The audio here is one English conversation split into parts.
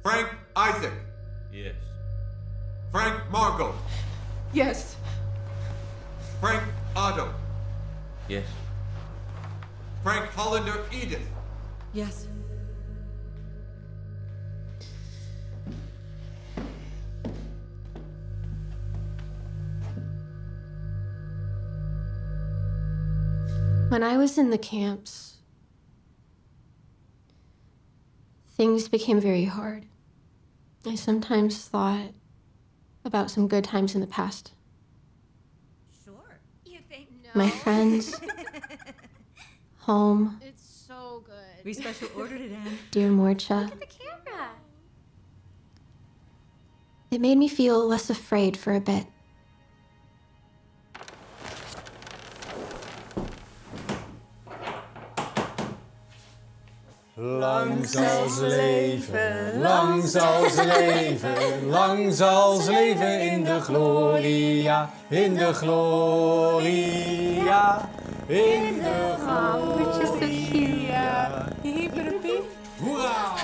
Frank Isaac. Yes. Frank Margot. Yes. Frank Otto. Yes. Frank Hollander Edith. Yes. When I was in the camps, things became very hard. I sometimes thought about some good times in the past. Sure. You think no? My friends, home. It's so good. We special ordered it, Anne. Dear Morcha. Look at the camera. It made me feel less afraid for a bit. Lang zal ze leven, lang zal ze leven, lang zal ze leven in de gloria, in de gloria, in de gloria. Hoera!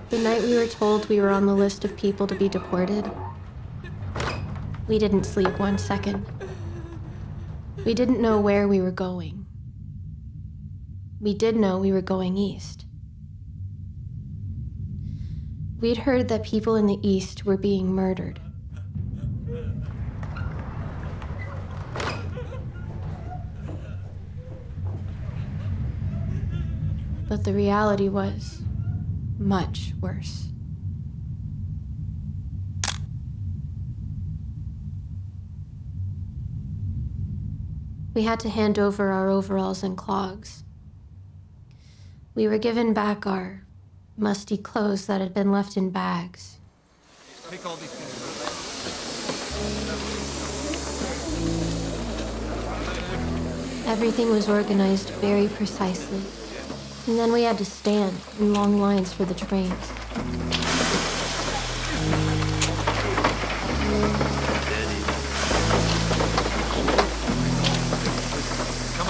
The night we were told we were on the list of people to be deported, we didn't sleep 1 second. We didn't know where we were going. We did know we were going east. We'd heard that people in the east were being murdered. But the reality was much worse. We had to hand over our overalls and clogs. We were given back our musty clothes that had been left in bags. Take all these things. Everything was organized very precisely. And then we had to stand in long lines for the trains.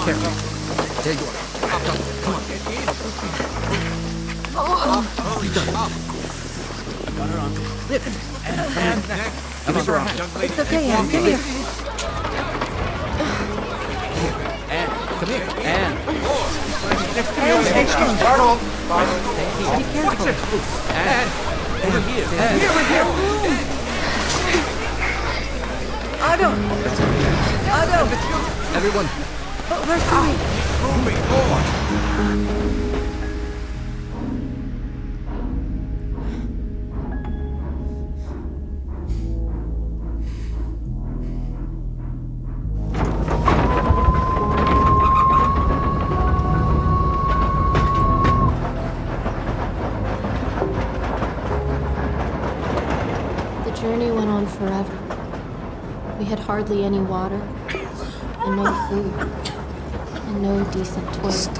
Careful. There you are. Up. Come on. You done. Got her on. Lift. And next. Come on, girl. It's okay, Anne. Come here. Anne, come here. Anne. Anne, stay strong. Arnold. Be careful. Anne. Over here. Anne. Here. Otto. Otto. Everyone. Where's Tommy? Moving forward. The journey went on forever. We had hardly any water, and no food, and no decent toilet.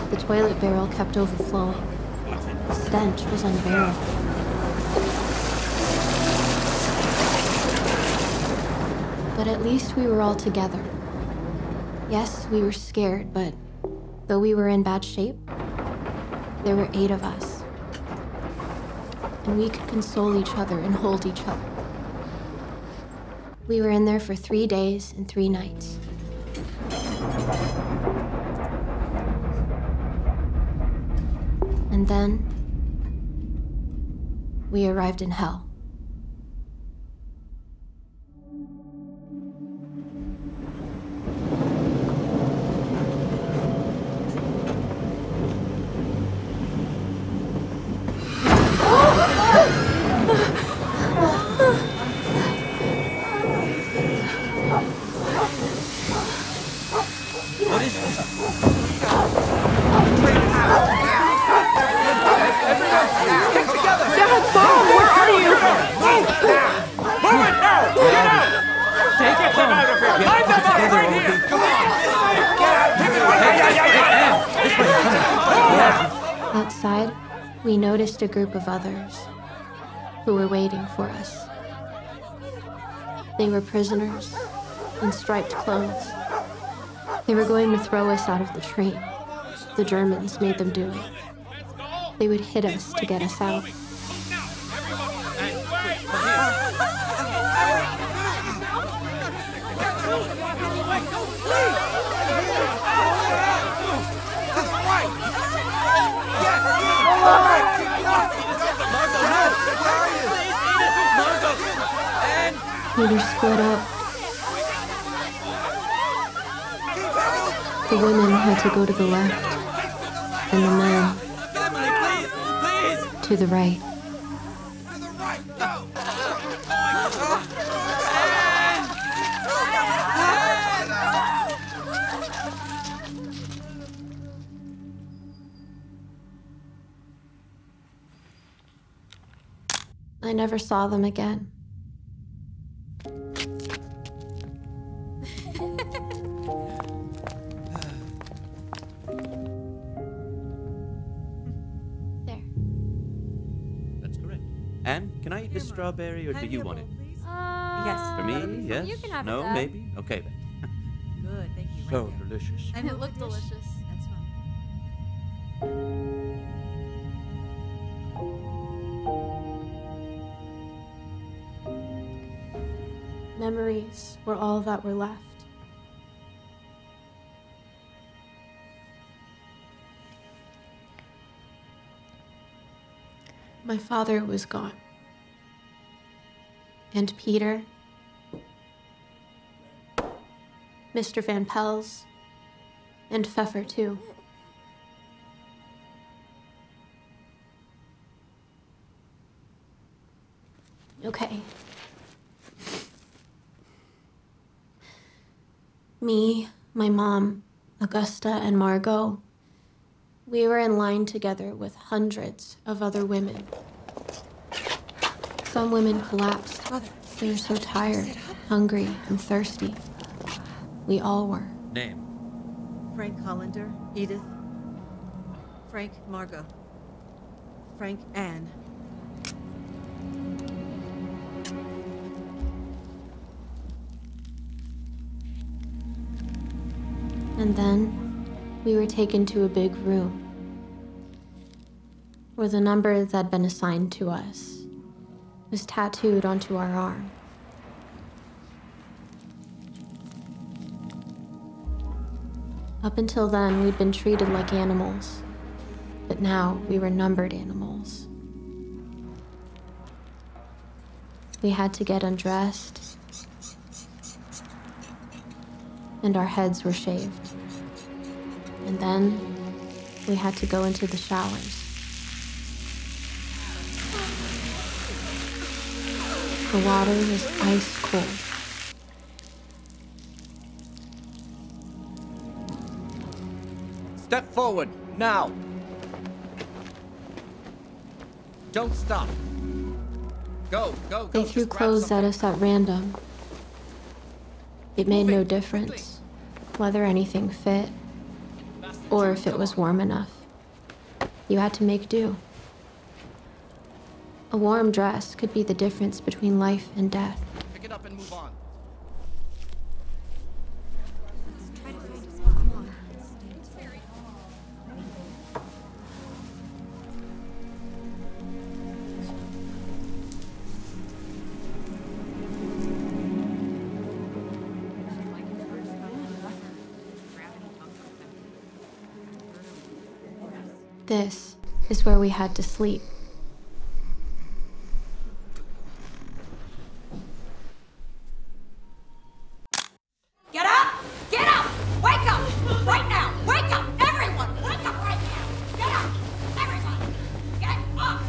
The toilet barrel kept overflowing. The stench was unbearable. But at least we were all together. Yes, we were scared, but though we were in bad shape, there were 8 of us. And we could console each other and hold each other. We were in there for 3 days and 3 nights. And then, we arrived in hell. What is this? Dad, Mom, where are you? Move it now! Get out! Take them out of here! Line them up right here! Come on! Get out! Take it away! Outside, we noticed a group of others who were waiting for us. They were prisoners in striped clothes. They were going to throw us out of the train. The Germans made them do it. They would hit us to get us out. We were split up. The women had to go to the left, and the men to the right. I never saw them again. There. That's correct. Anne, can I eat this strawberry, or do you want it? Yes. For me, yes? You can have no, it. maybe? Okay, then. Good, thank you. So delicious. And it looked delicious. That's fine. Memories were all that were left. My father was gone. And Peter, Mr. Van Pels, and Pfeffer too. Okay. Me, my mom, Augusta, and Margot, we were in line together with hundreds of other women. Some women collapsed. They were so tired, hungry, and thirsty. We all were. Name? Frank Hollander, Edith. Frank Margot. Frank Anne. And then we were taken to a big room where the number that had been assigned to us was tattooed onto our arm. Up until then, we'd been treated like animals, but now we were numbered animals. We had to get undressed, and our heads were shaved. And then we had to go into the showers. The water was ice cold. Step forward, now. Don't stop. Go, go, go. They threw Just grab clothes at something. us at random. It made no difference whether anything fit or if it was warm enough. You had to make do. A warm dress could be the difference between life and death. Pick it up and move on. This is where we had to sleep. Get up! Get up! Wake up! Right now! Wake up! Everyone! Wake up right now! Get up! Everyone! Get up!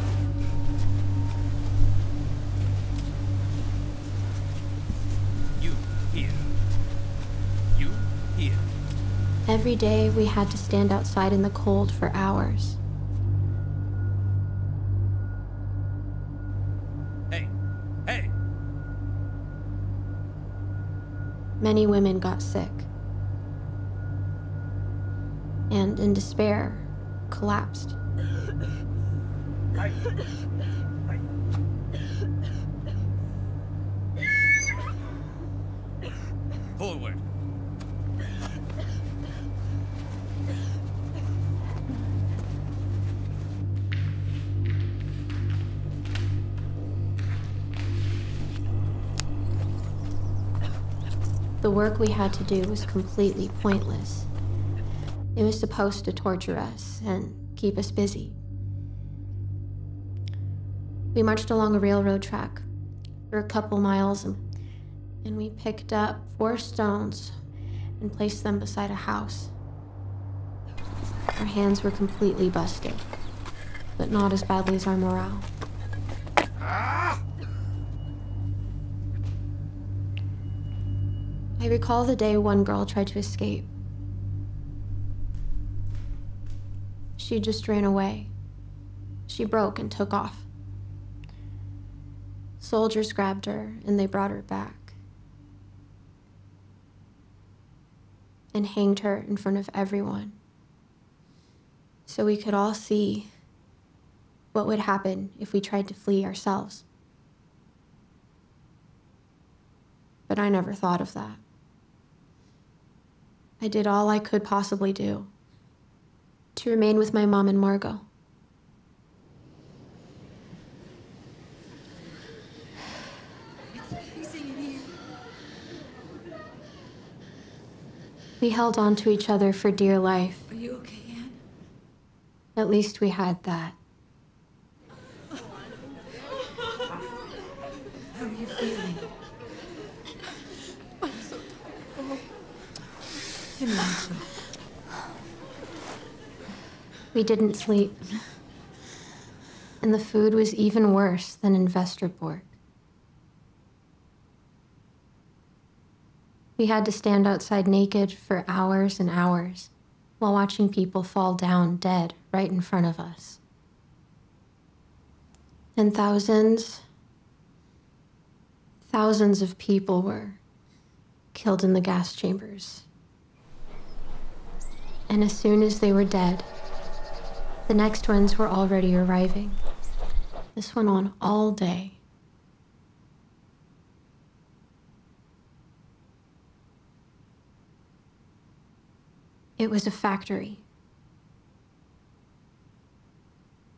You here. You here. Every day we had to stand outside in the cold for hours. Hey. Hey. Many women got sick. And in despair, collapsed. Forward. The work we had to do was completely pointless. It was supposed to torture us and keep us busy. We marched along a railroad track for a couple miles, and we picked up 4 stones and placed them beside a house. Our hands were completely busted, but not as badly as our morale. I recall the day one girl tried to escape. She just ran away. She broke and took off. Soldiers grabbed her and they brought her back and hanged her in front of everyone so we could all see what would happen if we tried to flee ourselves. But I never thought of that. I did all I could possibly do to remain with my mom and Margot. We held on to each other for dear life. Are you okay, Anne? At least we had that. How are you feeling? I'm so tired. Give me some. We didn't sleep. And the food was even worse than in Vesterport. We had to stand outside naked for hours and hours while watching people fall down dead right in front of us. And thousands of people were killed in the gas chambers. And as soon as they were dead, the next ones were already arriving. This went on all day. It was a factory.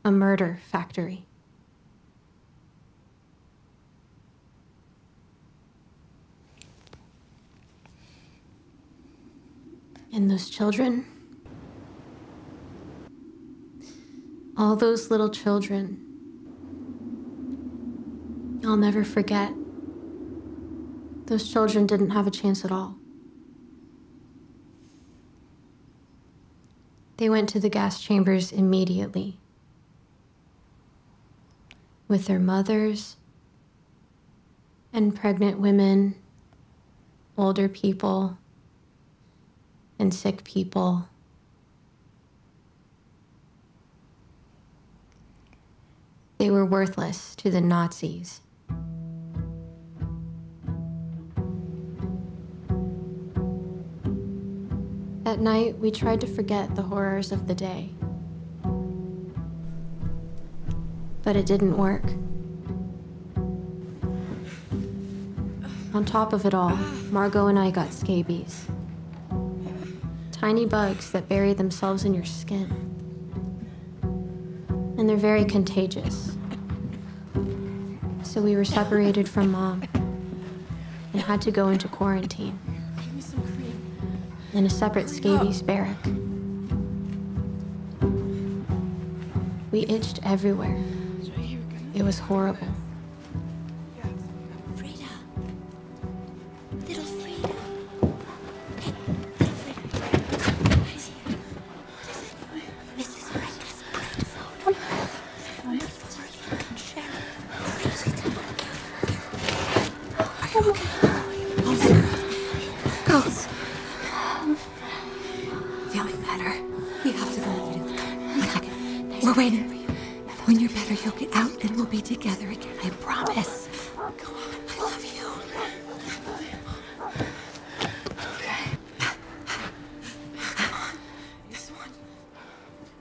A murder factory. And those children, all those little children, I'll never forget. Those children didn't have a chance at all. They went to the gas chambers immediately with their mothers and pregnant women, older people, and sick people. They were worthless to the Nazis. At night, we tried to forget the horrors of the day. But it didn't work. On top of it all, Margot and I got scabies. Tiny bugs that bury themselves in your skin. And they're very contagious. So we were separated from Mom and had to go into quarantine in a separate scabies barrack. We itched everywhere. It was horrible. Frida. Little Frida. Hey, little Frida. What is it? Mrs. Frank's phone. Wonderful. You can share it. Are you okay? Go. Feeling better. We have to go, Edith. One second. We're waiting for you. When you're better, you'll get out and we'll be together again. I promise. Go on. I love you. Okay. Come on. This one.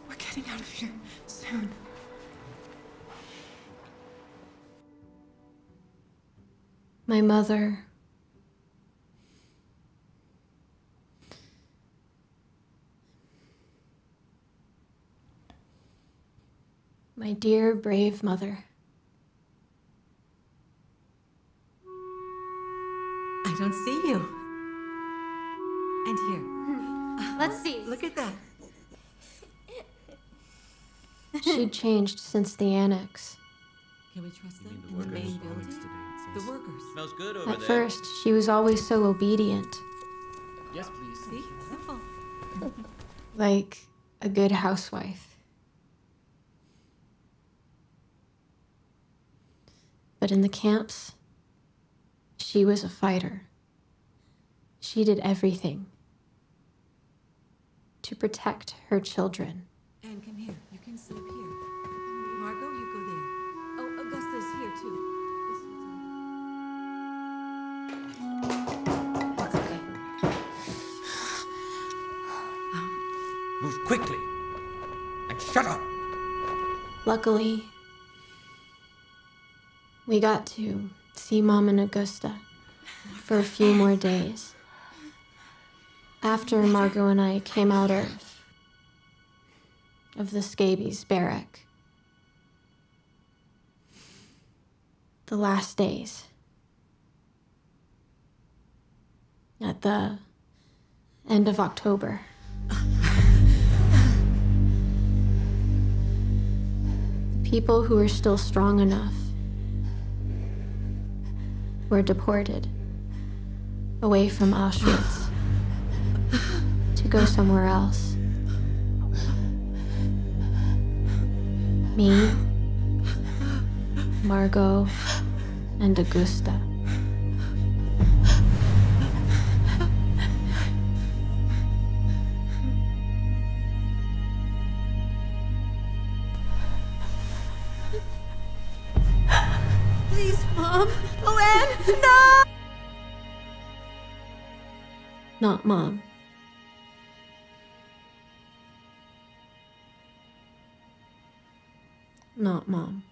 We're getting out of here soon. My mother My dear, brave mother. I don't see you. And here. Let's see. Look at that. She'd changed since the annex. Can we trust them the in the main workers? building? The workers. Smells good over At there. first, she was always so obedient, Yes, please. See? Simple. like a good housewife. But in the camps, she was a fighter. She did everything to protect her children. Anne, come here. You can sit up here. Margot, you go there. Oh, Augusta's here too. It's okay. Move quickly. And shut up. Luckily, we got to see Mom and Augusta for a few more days. After Margot and I came out of the scabies barrack. The last days. At the end of October. The people who were still strong enough were deported away from Auschwitz to go somewhere else. Me, Margot, and Augusta. Please, Mom. Oh, Anne, no! Not Mom. Not Mom.